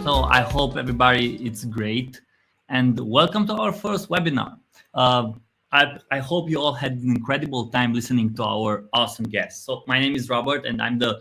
So I hope everybody it's great, and welcome to our first webinar. Uh, I hope you all had an incredible time listening to our awesome guests. So my name is Robert, and I'm the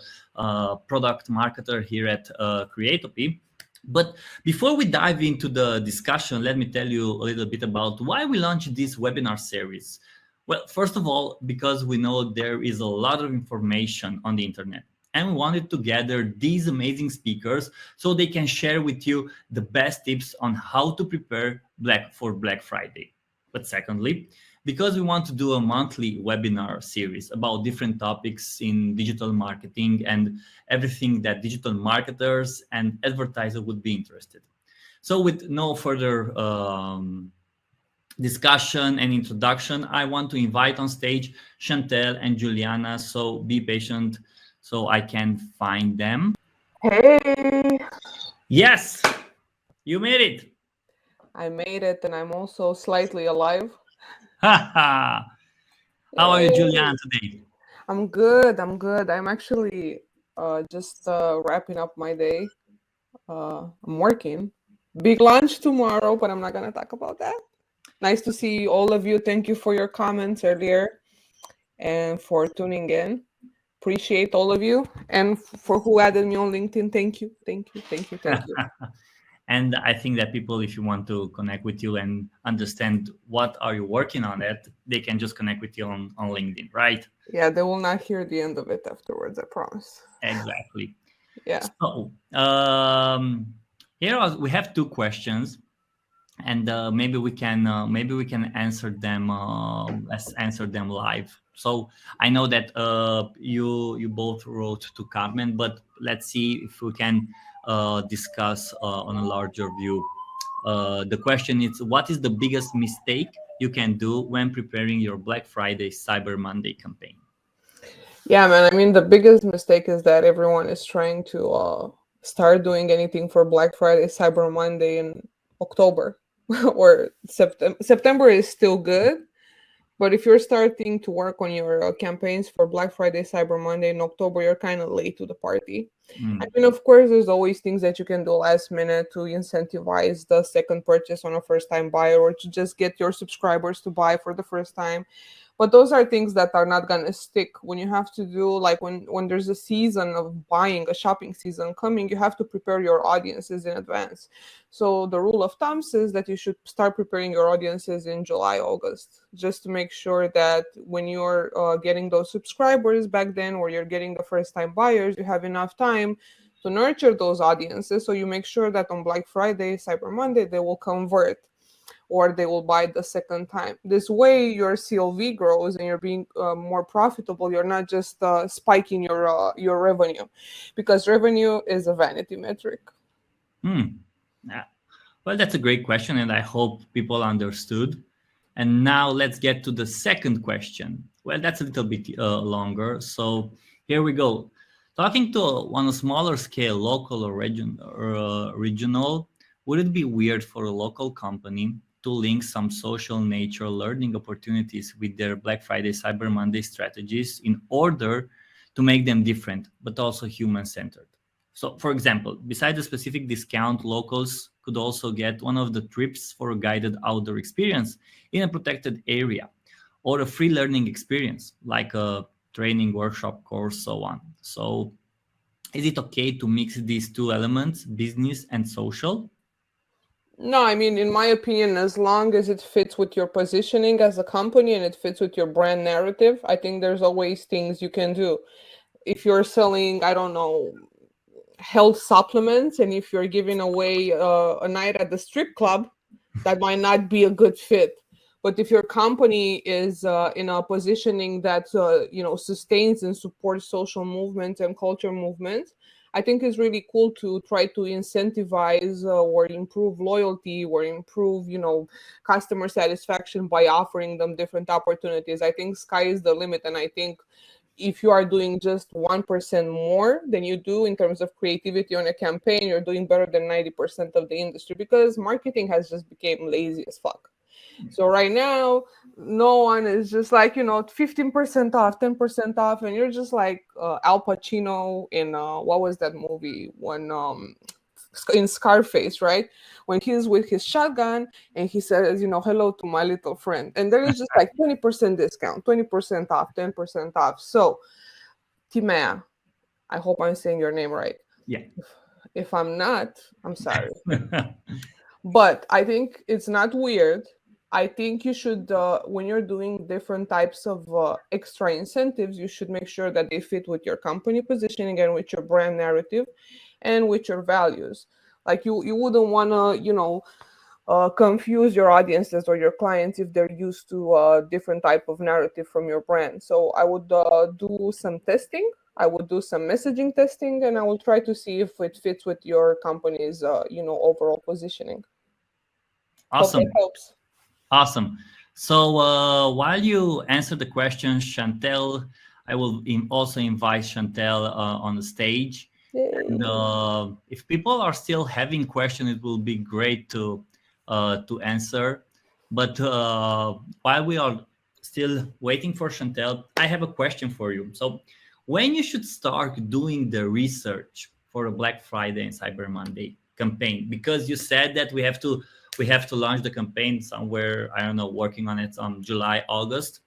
product marketer here at Creatopy. But before we dive into the discussion, let me tell you a little bit about why we launched this webinar series. Well, first of all, because we know there is a lot of information on the internet, and we wanted to gather these amazing speakers so they can share with you the best tips on how to prepare for Black Friday. But secondly, because we want to do a monthly webinar series about different topics in digital marketing and everything that digital marketers and advertisers would be interested. So with no further discussion and introduction, I want to invite on stage Chantel and Juliana. So be patient so I can find them. Hey, Yes, you made it. I made it and I'm also slightly alive. How are you, Yay. Juliana, today? I'm good. I'm good. I'm actually just wrapping up my day. I'm working. Big lunch tomorrow, but I'm not going to talk about that. Nice to see all of you. Thank you for your comments earlier and for tuning in. Appreciate all of you. And for who added me on LinkedIn, thank you. Thank you. Thank you. Thank you. And I think that people, if you want to connect with you and understand what are you working on it, they can just connect with you on LinkedIn, right? Yeah, they will not hear the end of it afterwards, I promise. Exactly. Yeah. So we have two questions, and maybe we can answer them. Let's answer them live. So I know that you both wrote to Carmen, but let's see if we can discuss on a larger view. The question is, what is the biggest mistake you can do when preparing your Black Friday Cyber Monday campaign? Yeah, man. I mean, the biggest mistake is that everyone is trying to start doing anything for Black Friday, Cyber Monday in October or September. September is still good, but if you're starting to work on your campaigns for Black Friday, Cyber Monday in October, you're kind of late to the party. I Mm. mean, of course, there's always things that you can do last minute to incentivize the second purchase on a first time buyer or to just get your subscribers to buy for the first time. But those are things that are not gonna stick. When you have to do like when there's a season of buying, a shopping season coming, you have to prepare your audiences in advance. So the rule of thumb says that you should start preparing your audiences in July, August, just to make sure that when you're getting those subscribers back then, or you're getting the first time buyers, you have enough time to nurture those audiences. So you make sure that on Black Friday, Cyber Monday, they will convert or they will buy the second time. This way, your CLV grows and you're being more profitable. You're not just spiking your revenue, because revenue is a vanity metric. Hmm. Yeah. Well, that's a great question, and I hope people understood. And now let's get to the second question. Well, that's a little bit longer. So here we go. Talking to on a smaller scale, local or regional, would it be weird for a local company to link some social nature learning opportunities with their Black Friday, Cyber Monday strategies in order to make them different, but also human centered? So, for example, besides a specific discount, locals could also get one of the trips for a guided outdoor experience in a protected area, or a free learning experience like a training workshop course, so on. So, is it okay to mix these two elements, business and social? No, I mean, in my opinion, as long as it fits with your positioning as a company and it fits with your brand narrative, I think there's always things you can do. If you're selling, I don't know, health supplements, and if you're giving away a night at the strip club, that might not be a good fit. But if your company is in a positioning that sustains and supports social movement and culture movement, I think it's really cool to try to incentivize or improve loyalty or improve customer satisfaction by offering them different opportunities. I think sky is the limit, and I think if you are doing just 1% more than you do in terms of creativity on a campaign, you're doing better than 90% of the industry, because marketing has just become lazy as fuck. So right now, no one is just like, 15% off, 10% off. And you're just like Al Pacino in, what was that movie? When in Scarface, right? When he's with his shotgun and he says, hello to my little friend. And there is just like 20% discount, 20% off, 10% off. So, Timea, I hope I'm saying your name right. Yeah. If I'm not, I'm sorry. But I think it's not weird. I think you should, when you're doing different types of extra incentives, you should make sure that they fit with your company positioning and with your brand narrative and with your values. Like you wouldn't want to, confuse your audiences or your clients if they're used to a different type of narrative from your brand. So I would do some testing. I would do some messaging testing, and I will try to see if it fits with your company's, overall positioning. Hope that Awesome. helps. Awesome. So while you answer the question, Chantel, I will also invite Chantel on the stage. And Yay. if people are still having questions, it will be great to answer. But while we are still waiting for Chantel, I have a question for you. So, when you should start doing the research for a Black Friday and Cyber Monday campaign? Because you said that we have to launch the campaign somewhere, I don't know, working on it on July, August.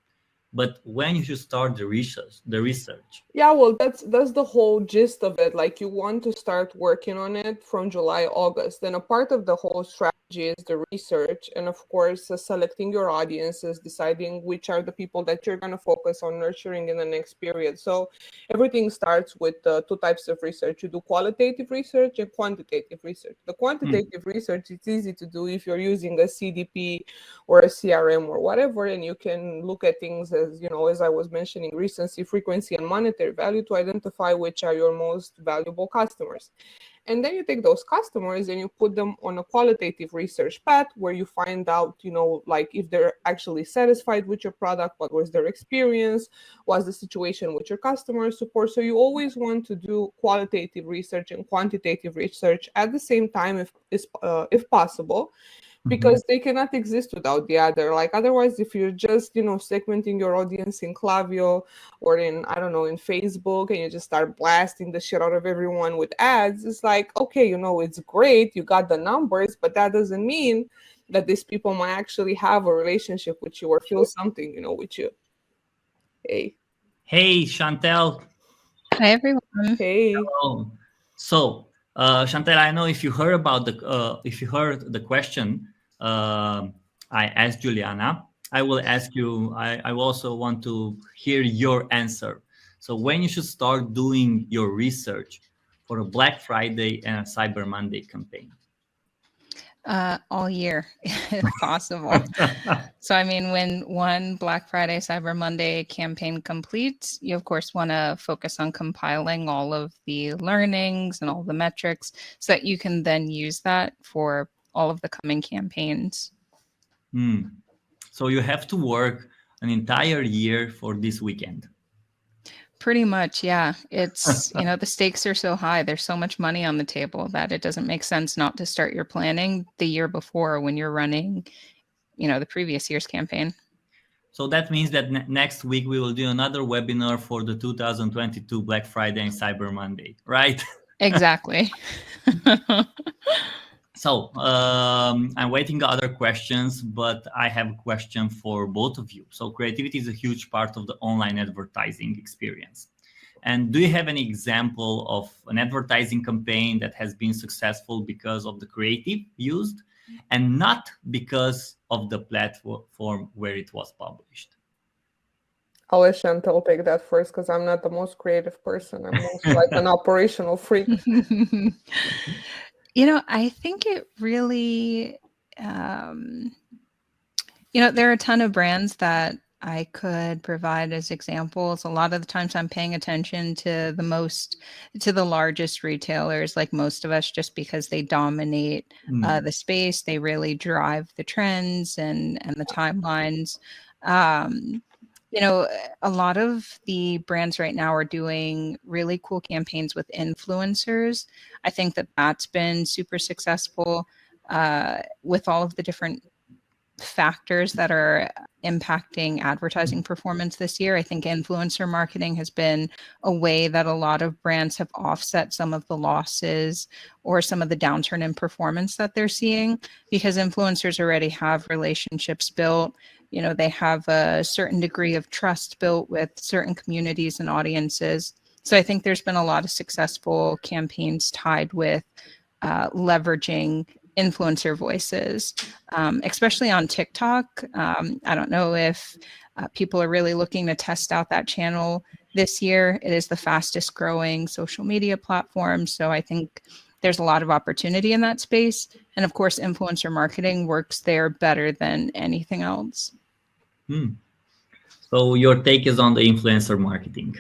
But when you should start the research. Yeah, well, that's the whole gist of it. Like you want to start working on it from July, August. And a part of the whole strategy is the research, and of course, selecting your audiences, deciding which are the people that you're going to focus on nurturing in the next period. So everything starts with two types of research. You do qualitative research and quantitative research. The Hmm. quantitative research, it's easy to do if you're using a CDP or a CRM or whatever, and you can look at things as, as I was mentioning, recency, frequency, and monetary value to identify which are your most valuable customers. And then you take those customers and you put them on a qualitative research path where you find out, like if they're actually satisfied with your product, what was their experience, what's the situation with your customer support. So you always want to do qualitative research and quantitative research at the same time, if possible, Mhm. because they cannot exist without the other. Like otherwise, if you're just segmenting your audience in Klaviyo or in, I don't know, in Facebook, and you just start blasting the shit out of everyone with ads, it's like, okay, it's great, you got the numbers, but that doesn't mean that these people might actually have a relationship with you or feel something with you. Hey. Hey, Chantel. Hi, everyone. Hey. Oh, so Chantel, I know if you heard the question I asked Juliana, I will ask you. I also want to hear your answer. So when you should start doing your research for a Black Friday and a Cyber Monday campaign? All year, if possible. So, I mean, when one Black Friday, Cyber Monday campaign completes, you of course want to focus on compiling all of the learnings and all the metrics so that you can then use that for all of the coming campaigns. Hmm. So you have to work an entire year for this weekend. Pretty much, yeah. It's, the stakes are so high. There's so much money on the table that it doesn't make sense not to start your planning the year before when you're running, the previous year's campaign. So that means that next week we will do another webinar for the 2022 Black Friday and Cyber Monday, right? Exactly. So I'm waiting other questions, but I have a question for both of you. So creativity is a huge part of the online advertising experience. And do you have any example of an advertising campaign that has been successful because of the creative used and not because of the platform where it was published? I'll let Chantel take that first because I'm not the most creative person. I'm most like an operational freak. I think it really, um, there are a ton of brands that I could provide as examples. A lot of the times I'm paying attention to the largest retailers, like most of us, just because they dominate Mm. the space. They really drive the trends and the timelines. Um, a lot of the brands right now are doing really cool campaigns with influencers. I think that that's been super successful with all of the different factors that are impacting advertising performance this year. I think influencer marketing has been a way that a lot of brands have offset some of the losses or some of the downturn in performance that they're seeing, because influencers already have relationships built. You know, they have a certain degree of trust built with certain communities and audiences. So I think there's been a lot of successful campaigns tied with leveraging influencer voices, especially on TikTok. I don't know if people are really looking to test out that channel this year. It is the fastest growing social media platform. So I think there's a lot of opportunity in that space. And of course, influencer marketing works there better than anything else. So your take is on the influencer marketing.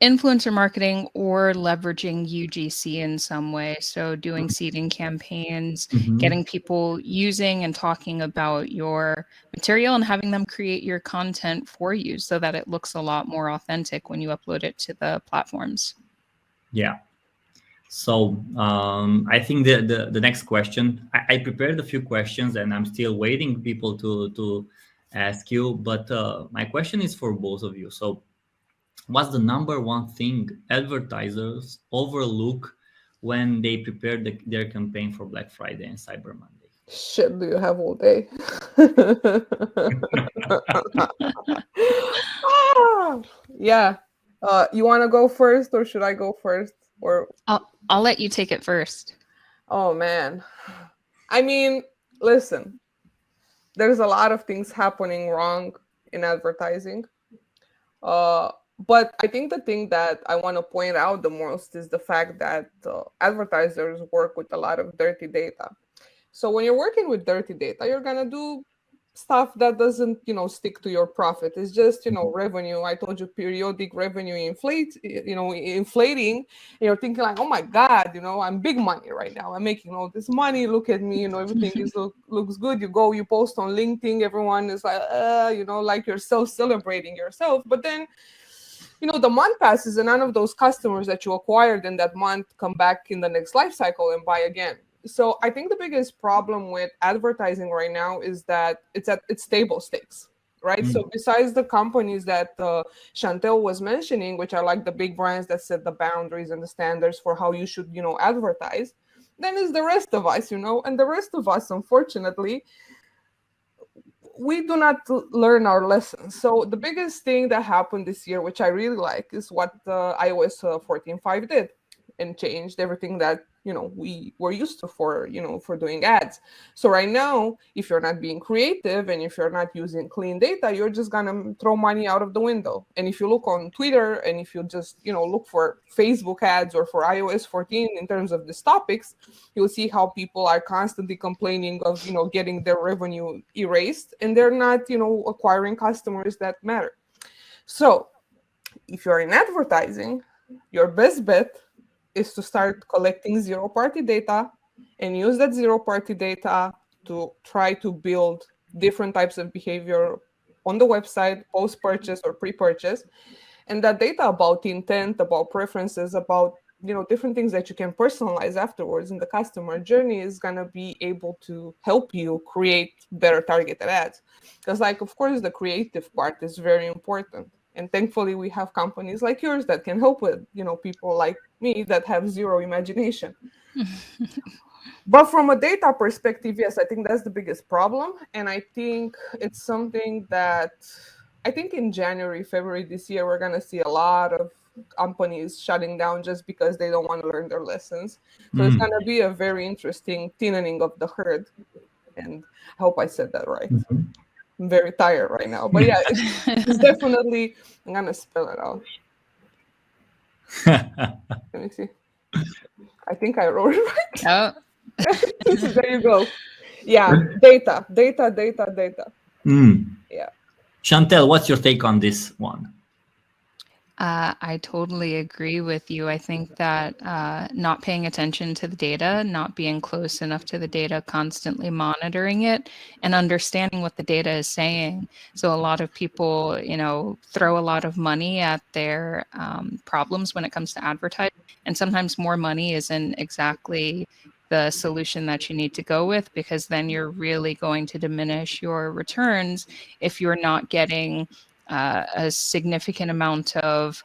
Influencer marketing or leveraging UGC in some way. So doing seeding campaigns, getting people using and talking about your material and having them create your content for you so that it looks a lot more authentic when you upload it to the platforms. Yeah. So I think the next question, I prepared a few questions and I'm still waiting people to ask you, but my question is for both of you. So what's the number one thing advertisers overlook when they prepare their campaign for Black Friday and Cyber Monday? Shit, do you have all day? Yeah. You want to go first, or should I go first? Or I'll let you take it first. oh man, I mean, listen. There's a lot of things happening wrong in advertising. But I think the thing that I want to point out the most is the fact that advertisers work with a lot of dirty data. So when you're working with dirty data, you're gonna do stuff that doesn't, stick to your profit. It's just, revenue. I told you periodic revenue inflating. And you're thinking like, oh my God, I'm big money right now. I'm making all this money. Look at me, everything looks good. You post on LinkedIn, everyone is like, like yourself celebrating yourself. But then, the month passes and none of those customers that you acquired in that month come back in the next life cycle and buy again. So I think the biggest problem with advertising right now is that it's table stakes, right? So besides the companies that Chantel was mentioning, which are like the big brands that set the boundaries and the standards for how you should, advertise, then is the rest of us, and the rest of us, unfortunately, we do not learn our lessons. So the biggest thing that happened this year, which I really like, is what iOS 14.5 did and changed everything that we were used to for doing ads. So right now, if you're not being creative and if you're not using clean data, you're just gonna throw money out of the window. And if you look on Twitter and if you just look for Facebook ads or for iOS 14 in terms of these topics, you'll see how people are constantly complaining of getting their revenue erased and they're not acquiring customers that matter. So if you're in advertising, your best bet is to start collecting zero-party data and use that zero-party data to try to build different types of behavior on the website, post-purchase or pre-purchase. And that data about intent, about preferences, about different things that you can personalize afterwards in the customer journey is going to be able to help you create better targeted ads. Because of course, the creative part is very important. And thankfully, we have companies like yours that can help with, people like me that have zero imagination. But from a data perspective, yes, I think that's the biggest problem. And I think it's something that I think in January, February this year, we're going to see a lot of companies shutting down just because they don't want to learn their lessons. So it's going to be a very interesting thinning of the herd. And I hope I said that right. I'm very tired right now, but yeah, it's definitely, I'm gonna spell it out. Let me see. I think I wrote it right. Oh. There you go. Yeah, data. Yeah. Chantel, what's your take on this one? I totally agree with you. I think that not paying attention to the data, not being close enough to the data, constantly monitoring it and understanding what the data is saying. So a lot of people, throw a lot of money at their problems when it comes to advertising. And sometimes more money isn't exactly the solution that you need to go with, because then you're really going to diminish your returns if you're not getting a significant amount of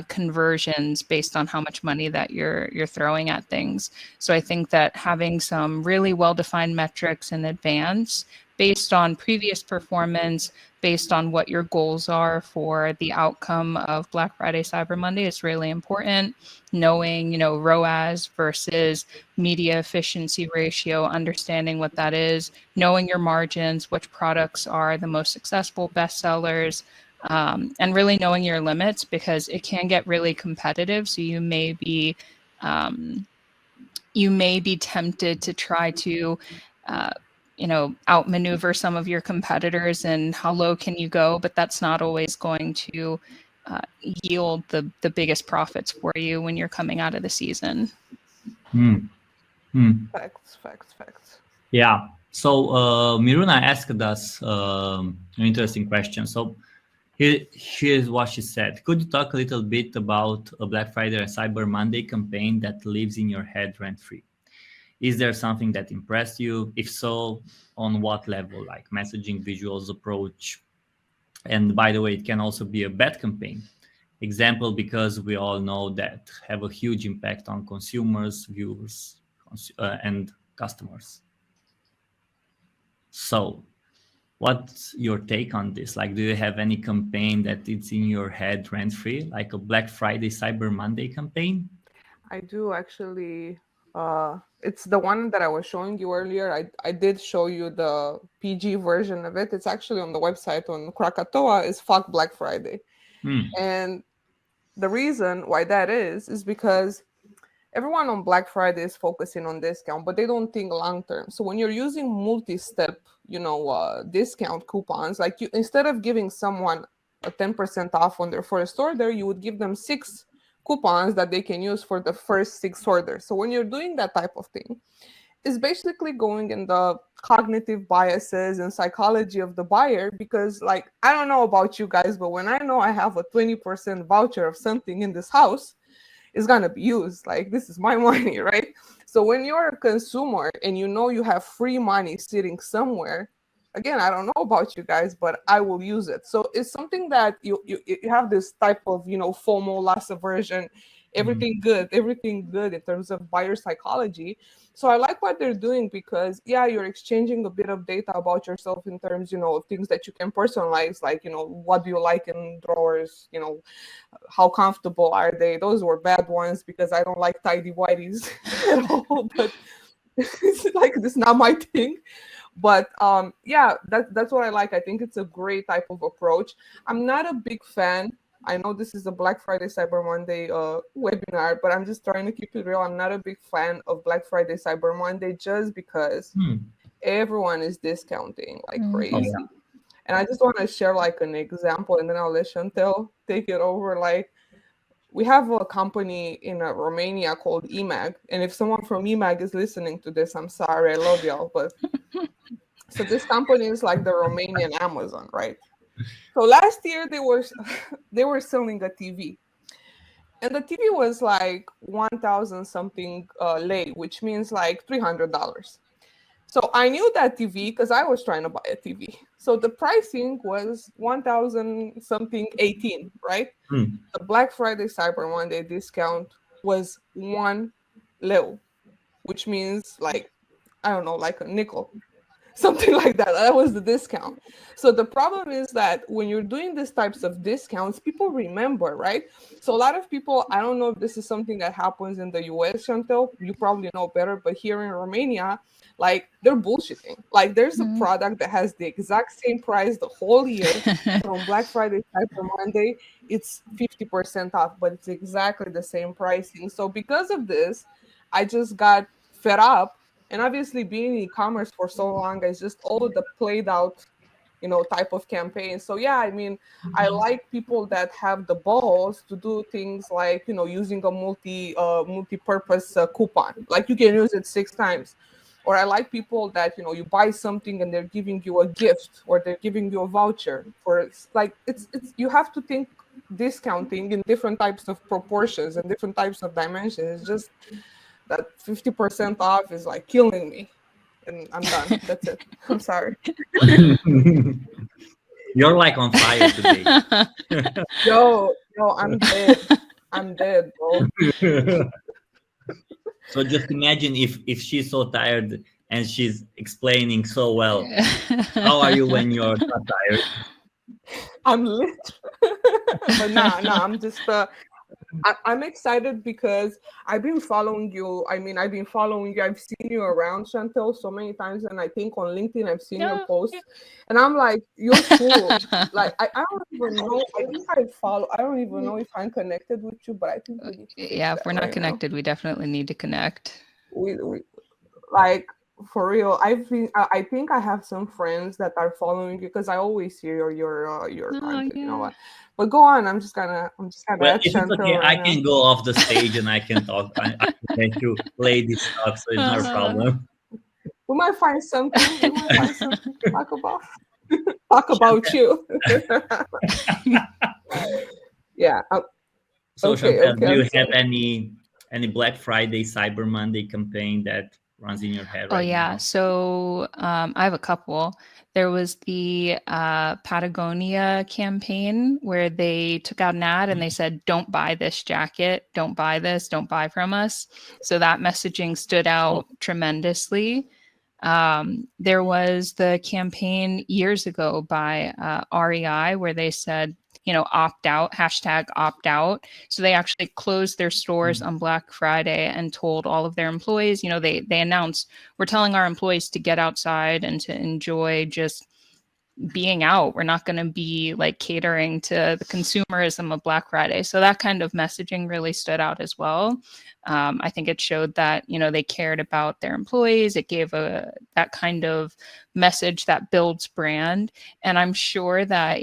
conversions based on how much money that you're throwing at things. So I think that having some really well-defined metrics in advance based on previous performance, based on what your goals are for the outcome of Black Friday, Cyber Monday is really important. Knowing, ROAS versus media efficiency ratio, understanding what that is, knowing your margins, which products are the most successful bestsellers, and really knowing your limits, because it can get really competitive. So you may be tempted to try to outmaneuver some of your competitors, and how low can you go, but that's not always going to yield the biggest profits for you when you're coming out of the season. Facts. Yeah. So Miruna asked us an interesting question. So here's what she said. Could you talk a little bit about a Black Friday or Cyber Monday campaign that lives in your head rent-free? Is there something that impressed you? If so, on what level, like messaging, visuals, approach? And by the way, it can also be a bad campaign. Example, because we all know that have a huge impact on consumers, viewers, and customers. So what's your take on this? Like, do you have any campaign that it's in your head rent-free, like a Black Friday, Cyber Monday campaign? I do actually. It's the one that I was showing you earlier. I did show you the PG version of it. It's actually on the website on Krakatoa. Is Fuck Black Friday. And the reason why that is because everyone on Black Friday is focusing on discount, but they don't think long term. So when you're using multi-step, discount coupons, like you, instead of giving someone a 10% off on their first order, you would give them 6 coupons that they can use for the first 6 orders. So when you're doing that type of thing, it's basically going in the cognitive biases and psychology of the buyer, because like, I don't know about you guys, but when I know I have a 20% voucher of something in this house, is going to be used. Like, this is my money, right? So when you're a consumer and you have free money sitting somewhere, again, I don't know about you guys, but I will use it. So it's something that you have this type of FOMO, loss aversion, everything good in terms of buyer psychology. So I like what they're doing, because you're exchanging a bit of data about yourself in terms of things that you can personalize, like what do you like in drawers, how comfortable are they. Those were bad ones because I don't like tidy whities at all, but it's like, this is not my thing. But that's what I like. I think it's a great type of approach. I'm not a big fan. I know this is a Black Friday, Cyber Monday webinar, but I'm just trying to keep it real. I'm not a big fan of Black Friday, Cyber Monday, just because everyone is discounting like crazy. Oh, yeah. And I just want to share like an example, and then I'll let Chantel take it over. Like, we have a company in Romania called EMAG. And if someone from EMAG is listening to this, I'm sorry, I love y'all. But so this company is like the Romanian Amazon, right? So last year they were selling a TV. And the TV was like 1,000 something lei, which means like $300. So I knew that TV because I was trying to buy a TV. So the pricing was 1,000 something 18, right? The Black Friday Cyber Monday discount was 1 leu, which means like, I don't know, like a nickel, something like that. That was the discount. So the problem is that when you're doing these types of discounts, people remember, right? So a lot of people, I don't know if this is something that happens in the US, Chantel, you probably know better, but here in Romania, like, they're bullshitting. Like, there's a product that has the exact same price the whole year, but on Black Friday, Cyber Monday, it's 50% off, but it's exactly the same pricing. So because of this, I just got fed up. And obviously, being in e-commerce for so long, it's just all the played out, type of campaign. So yeah, I mean, I like people that have the balls to do things like, using a multi-purpose coupon. Like, you can use it 6 times. Or I like people that, you buy something and they're giving you a gift, or they're giving you a voucher for, like, it's you have to think discounting in different types of proportions and different types of dimensions. It's just that 50% off is like killing me, and I'm done. That's it. I'm sorry. You're like on fire today. Yo, I'm dead. I'm dead, bro. So just imagine if she's so tired and she's explaining so well. How are you when you're not tired? I'm lit. But nah, I'm just I'm excited because I've been following you. I mean, I've been following you. I've seen you around, Chantel, so many times, and I think on LinkedIn I've seen your Yeah, posts, and I'm like, you're cool. Like I don't even know. I think I follow. I don't even know if I'm connected with you, but I think we need to fix yeah, if that we're not right now. connected, we definitely need to connect. We like for real. I think I have some friends that are following you because I always hear your Oh content. You know yeah. what? But go on. I'm just gonna Well, add if it's okay, Chantel right I now. can go off the stage and I can talk. I can let you play this stuff, so it's not a problem. We might find something. We might find something to talk about. Talk about you. Yeah. So Okay. Chantel, Okay. do I'm you have sorry. any Black Friday, Cyber Monday campaign that runs in your head Oh right yeah. now? So I have a couple. There was the Patagonia campaign where they took out an ad and they said, "Don't buy this jacket. Don't buy this. Don't buy from us." So that messaging stood Oh, out tremendously. There was the campaign years ago by REI where they said, opt out, hashtag opt out. So they actually closed their stores mm, on Black Friday and told all of their employees, they announced, we're telling our employees to get outside and to enjoy just being out. We're not going to be like catering to the consumerism of Black Friday. So that kind of messaging really stood out as well. I think it showed that they cared about their employees. It gave that kind of message that builds brand, and I'm sure that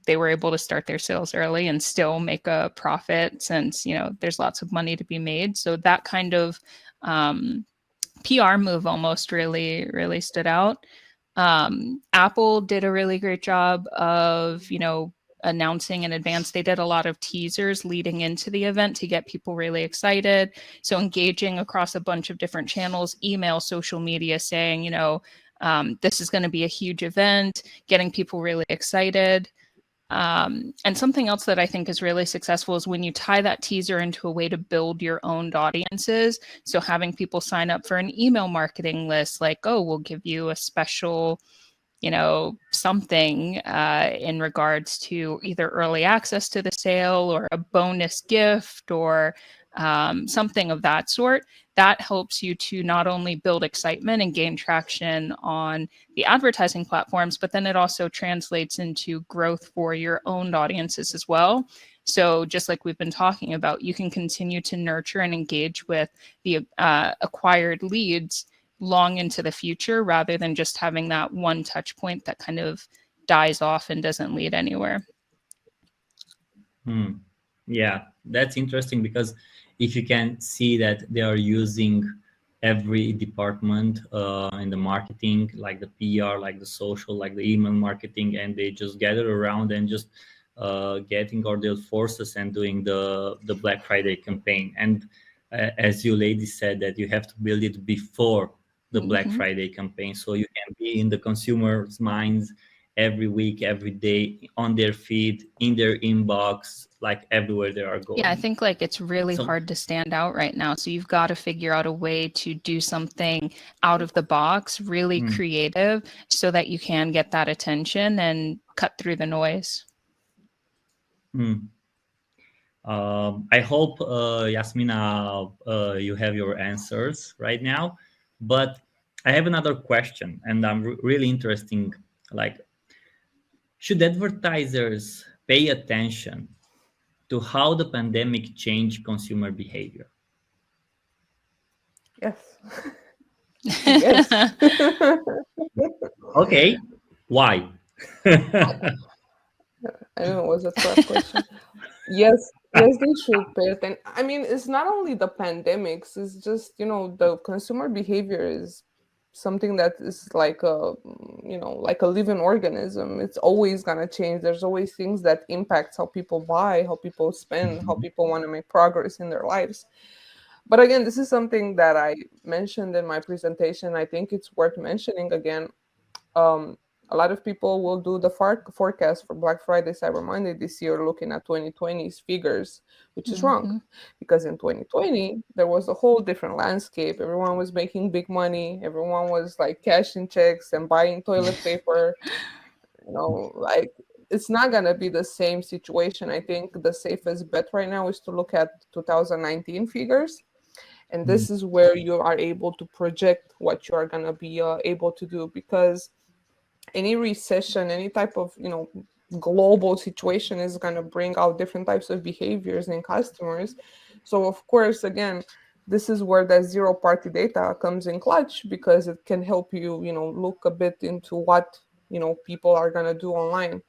they were able to start their sales early and still make a profit since there's lots of money to be made. So that kind of PR move almost really stood out. Apple did a really great job of, announcing in advance. They did a lot of teasers leading into the event to get people really excited. So engaging across a bunch of different channels, email, social media, saying, this is going to be a huge event, getting people really excited. And something else that I think is really successful is when you tie that teaser into a way to build your own audiences. So having people sign up for an email marketing list, like, oh, we'll give you a special something in regards to either early access to the sale or a bonus gift or something of that sort. That helps you to not only build excitement and gain traction on the advertising platforms, but then it also translates into growth for your own audiences as well. So, just like we've been talking about, you can continue to nurture and engage with the acquired leads long into the future rather than just having that one touch point that kind of dies off and doesn't lead anywhere. hmm. Yeah, that's interesting because if you can see that they are using every department in the marketing, like the PR, like the social, like the email marketing, and they just gather around and just getting all their forces and doing the Black Friday campaign. And as you ladies said, that you have to build it before the Black Mm-hmm. Friday campaign, so you can be in the consumers' minds every week, every day, on their feed, in their inbox, like everywhere they are Yeah, I going. think like it's really So, hard to stand out right now. So you've got to figure out a way to do something out of the box, really mm, creative, so that you can get that attention and cut through the noise. mm. I hope, Yasmina, you have your answers right now. But I have another question, and I'm really interesting. Like, should advertisers pay attention to how the pandemic changed consumer behavior? Yes. Yes. Okay, why? I know it was a trap question. Yes, yes, they should pay attention. I mean, it's not only the pandemics, it's just, the consumer behavior is something that is like like a living organism. It's always gonna change. There's always things that impacts how people buy, how people spend, how Mhm. people want to make progress in their lives. But again, this is something that I mentioned in my presentation. I think it's worth mentioning again. um, a lot of people will do the forecast for Black Friday, Cyber Monday this year, looking at 2020's figures, which is wrong, Hmm. because in 2020 there was a whole different landscape. Everyone was making big money. Everyone was like cashing checks and buying toilet paper. Like, it's not gonna be the same situation. I think the safest bet right now is to look at 2019 figures, and Mm, this is where you are able to project what you are gonna be able to do, because any recession, any type of global situation is going to bring out different types of behaviors in customers. So of course, again, this is where the zero party data comes in clutch, because it can help you look a bit into what people are going to do online.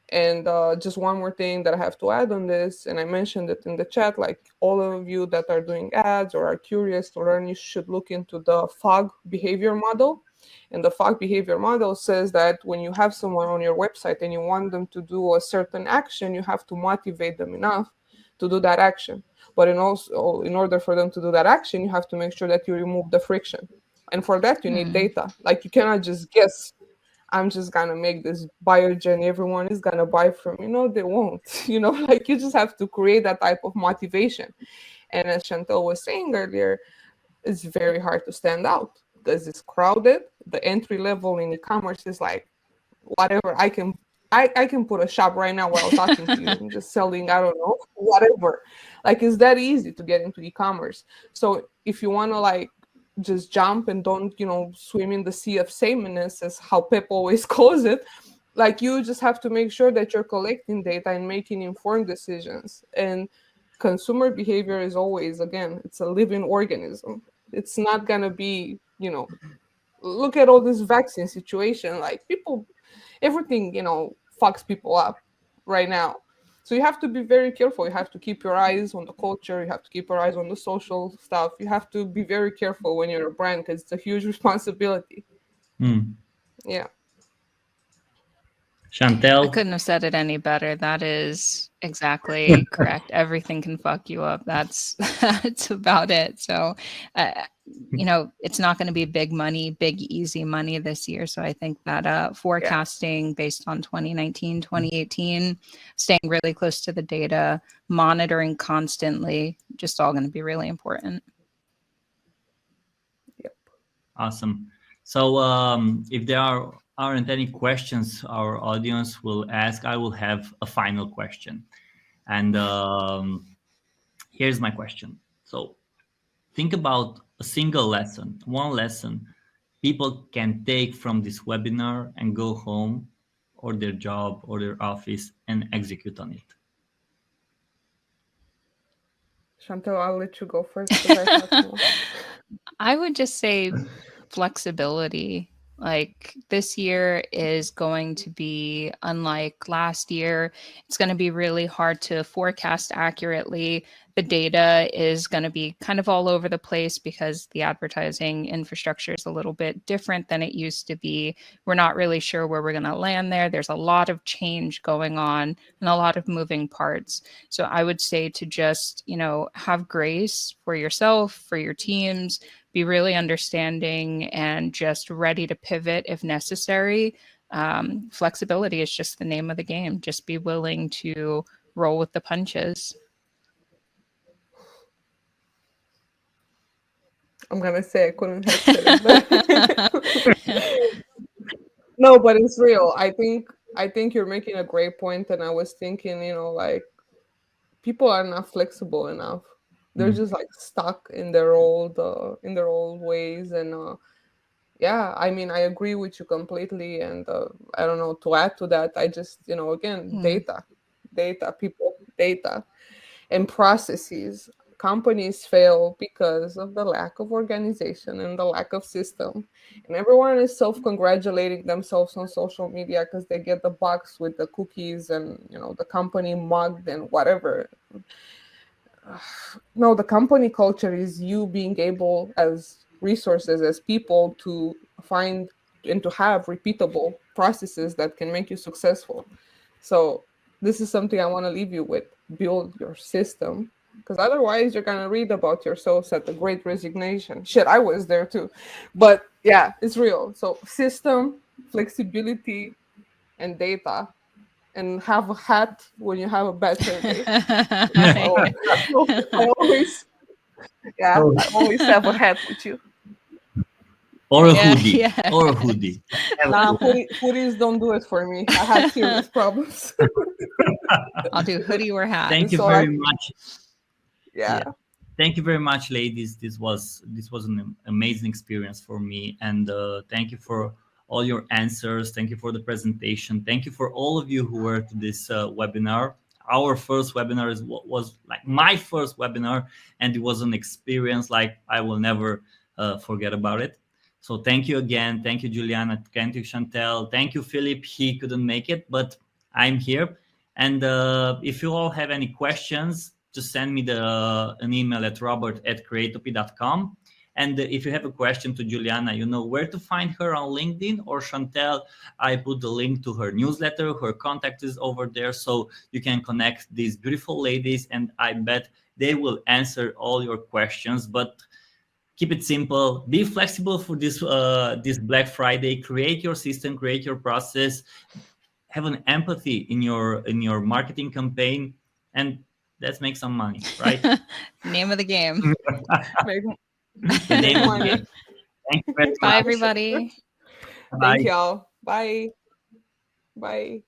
And just one more thing that I have to add on this, and I mentioned it in the chat, like all of you that are doing ads or are curious to learn, you should look into the fog behavior model. And the fog behavior model says that when you have someone on your website and you want them to do a certain action, you have to motivate them enough to do that action. But in order for them to do that action, you have to make sure that you remove the friction. And for that, you need Mm. data. Like, you cannot just guess, I'm just gonna make this buyer journey, everyone is gonna buy from me. No, they won't. Like, you just have to create that type of motivation. And as Chantel was saying earlier, it's very hard to stand out because it's crowded. The entry level in e-commerce is like whatever. I can put a shop right now while talking to you. I'm just selling, I don't know, whatever. Like, it's that easy to get into e-commerce. So if you want to like just jump and don't swim in the sea of sameness, as how Pep always calls it, like, you just have to make sure that you're collecting data and making informed decisions. And consumer behavior is always, again, it's a living organism. It's not gonna be, look at all this vaccine situation. Like, people, everything fucks people up right now. So you have to be very careful. You have to keep your eyes on the culture. You have to keep your eyes on the social stuff. You have to be very careful when you're a brand, because it's a huge responsibility. mm. Yeah. I Chantel. couldn't have said it any better. That is exactly correct. Everything can fuck you up. That's that's about it. So, uh, it's not going to be big money, big easy money this year. So I think that Yeah. forecasting based on 2019, 2018, staying really close to the data, monitoring constantly, just all going to be really important. Yep. Awesome. So, if there aren't any questions our audience will ask, I will have a final question. And here's my question. So, think about a single lesson, one lesson people can take from this webinar and go home or their job or their office and execute on it. Chantel, I'll let you go first because I talk too much. I would just say flexibility. Like this year is going to be unlike last year. It's going to be really hard to forecast accurately. The data is going to be kind of all over the place because the advertising infrastructure is a little bit different than it used to be. We're not really sure where we're going to land there. There's a lot of change going on and a lot of moving parts. So I would say to just, have grace for yourself, for your teams, be really understanding and just ready to pivot if necessary. Flexibility is just the name of the game. Just be willing to roll with the punches. I'm gonna say I couldn't have said it better. No, but it's real. I think you're making a great point, and I was thinking, like, people are not flexible enough. They're Mm, just like stuck in their old ways. And yeah, I mean, I agree with you completely. And I don't know, to add to that, I just, again, Hmm. data, people, data, and processes. Companies fail because of the lack of organization and the lack of system. And everyone is self-congratulating themselves on social media because they get the box with the cookies and the company mugged and whatever. No, the company culture is you being able, as resources, as people, to find and to have repeatable processes that can make you successful. So this is something I want to leave you with. Build your system, because otherwise you're gonna read about yourselves at the Great Resignation. Shit, I was there too, but yeah, it's real. So system, flexibility, and data, and have a hat when you have a bad survey. Right. I always, yeah, So- I always have a hat with you. or a Yeah, hoodie. yeah. Or a hoodie. Nah, hoodies don't do it for me. I have serious problems. I'll do hoodie or hat. Thank you So very much. yeah. Thank you very much, ladies. This was an amazing experience for me, and thank you for all your answers. Thank you for the presentation. Thank you for all of you who were to this webinar. Our first webinar was like my first webinar, and it was an experience like I will never forget about it. So thank you again. Thank you, Juliana. Thank you, Chantel. Thank you, Philip. He couldn't make it, but I'm here. And if you all have any questions, just send me an email at robert@creatopy.com. And if you have a question to Juliana, you know where to find her on LinkedIn, or Chantel. I put the link to her newsletter. Her contact is over there, so you can connect these beautiful ladies, and I bet they will answer all your questions. But keep it simple, be flexible for this Black Friday, create your system, create your process, have an empathy in your marketing campaign, and let's make some money, right? Name of the game. Make, The make name of the money. game. Thank you very Bye, much. everybody. Bye. Thank y'all. Bye. Bye.